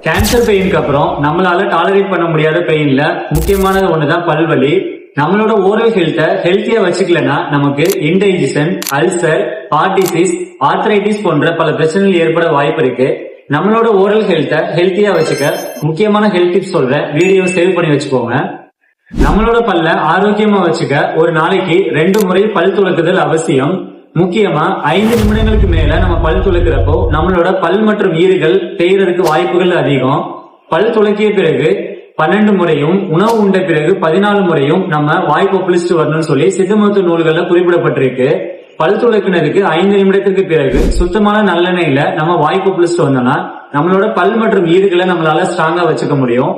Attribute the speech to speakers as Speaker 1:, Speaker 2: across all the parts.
Speaker 1: Cancer பெயினுக்கு அப்புறம் நம்மளால tolerate பண்ண முடியாத பெயின்ல முக்கியமானது ஒண்ணுதான் பல்வலி. நம்மளோட ஓரல் ஹெல்த்தை ஹெல்த்தியா வச்சுக்கலன்னா நமக்கு இன்டைஜஷன், அல்சர், ஹார்ட் டிசீஸ், ஆர்த்ரைட்டிஸ் போன்ற பல பிரச்சனைகள் ஏற்பட வாய்ப்பு இருக்கு. நம்மளோட ஓரல் ஹெல்த்தை ஹெல்த்தியா வச்சுக்க முக்கியமான ஹெல்த் டிப்ஸ் சொல்றேன், வீடியோ சேவ் பண்ணி வச்சுக்கோங்க. நம்மளோட பல்ல ஆரோக்கியமா வச்சுக்க ஒரு நாளைக்கு 2 முறை பல் துலக்குதல் அவசியம். முக்கியமா 5 நிமிடங்களுக்கு மேல நம்ம பல் துலக்கிறப்போ நம்மளோட பல் மற்றும் ஈறுகள் தேய்றதுக்கு வாய்ப்புகள் அதிகம். பல் துலக்கிய பிறகு 12 முறையும், உணவு உண்ட பிறகு 14 முறையும் நம்ம வாய் கொப்பளிச்சுட்டு வரணும்னு சொல்லி சித்த மருத்துவ நூல்கள்ல குறிப்பிடப்பட்டிருக்கு. பல் துலக்கினதுக்கு 5 நிமிடத்துக்கு பிறகு சுத்தமான நல்லெண்ணெயில நம்ம வாய் கொப்பளிச்சுட்டு வந்தோம்னா நம்மளோட பல் மற்றும் ஈறுகளை நம்மளால ஸ்ட்ராங்கா வச்சுக்க முடியும்.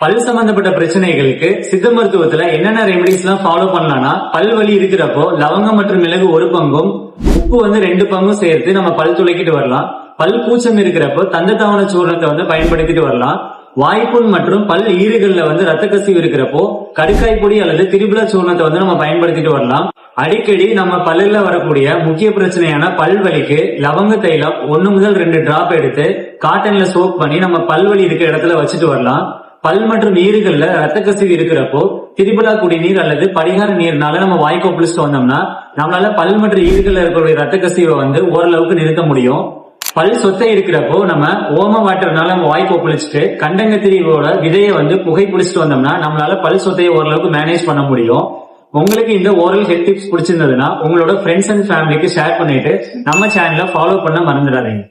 Speaker 1: பல் சம்பந்தப்பட்ட பிரச்சனைகளுக்கு சித்த மருத்துவத்துல என்னென்ன ரெமெடிஸ் எல்லாம் ஃபாலோ பண்ணலாம்னா, பல் வலி இருக்கிறப்போ லவங்கம் மற்றும் மிளகு 1 பங்கும், உப்பு 2 பங்கும் சேர்த்து நம்ம பல் துளைக்கிட்டு வரலாம். பல் கூச்சம் இருக்கிறப்போ தந்தத்தாவன சூர்ணத்தை பயன்படுத்திட்டு வரலாம். வாய்ப்புண் மற்றும் பல் ஈறுகள்ல ரத்த கசிவு இருக்கிறப்போ கடுக்காய் பொடி அல்லது திரிபுலா சூர்ணத்தை நம்ம பயன்படுத்திட்டு வரலாம். அடிக்கடி நம்ம பல்லுல வரக்கூடிய முக்கிய பிரச்சனையான பல் வலிக்கு லவங்க தைலம் 1 முதல் 2 டிராப் எடுத்து காட்டன்ல சோப் பண்ணி நம்ம பல்வலி இருக்கிற இடத்துல வச்சுட்டு வரலாம். பல் மற்றும் ஈறுகள்ல ரத்த கசிவு இருக்கிறப்போ திரிபுலா குடிநீர் அல்லது படிகார நீர்னால நம்ம வாய் கொப்பளிச்சுட்டு வந்தோம்னா நம்மளால பல் மற்றும் ஈறுகள்ல இருக்கக்கூடிய ரத்த கசிவை ஓரளவுக்கு நிறுத்த முடியும். பல் சொத்தை இருக்கிறப்போ நம்ம ஓம வாட்டர்னால நம்ம வாய் கொப்பளிச்சுட்டு கண்டங்கத்திரியோட விதையை புகை பிடிச்சிட்டு வந்தோம்னா நம்மளால பல் சொத்தையை ஓரளவுக்கு மேனேஜ் பண்ண முடியும். உங்களுக்கு இந்த ஓரல் ஹெல்த் டிப்ஸ் பிடிச்சிருந்ததுன்னா உங்களோட ஃப்ரெண்ட்ஸ் அண்ட் ஃபேமிலிக்கு ஷேர் பண்ணிட்டு நம்ம சேனலை ஃபாலோ பண்ண மறந்துடாதீங்க.